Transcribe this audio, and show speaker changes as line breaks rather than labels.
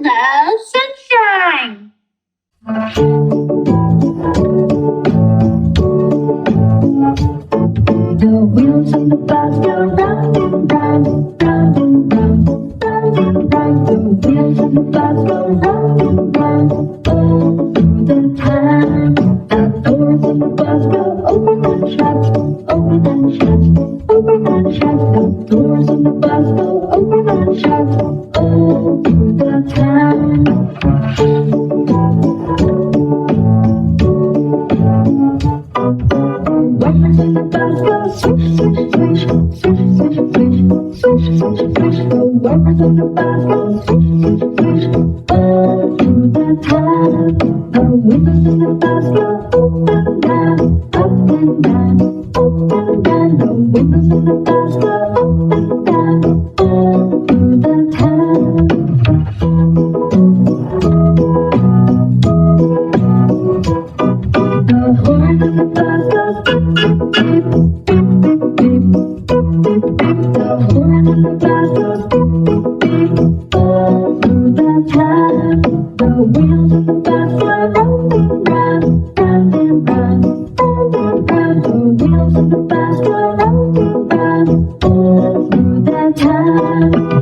Hello, sunshine! The wheels on the bus go round and round, round and round, round and round. The wheels on the bus go round and round all through the town. The doors on the bus go open and shut, open and shut, open and shut. The doors on the bus go open and shut all through the town. Wipers in the bus go swish, swish, swish, swish, swish, swish, swish, swish, swish. The wipers on the bus go swish, swish, swish, all through the town. The windows in the bus go up and down, up and down, up and down. The windows in the bus go up and down, all through the town. The horn of the bus goes beep, beep, beep, beep, beep, beep, beep, beep. The horn of the bus goes beep, beep, beep, all through the town. The wheels of the bus go round and round, round and round, round and round. The wheels of the bus go round and round all through the town.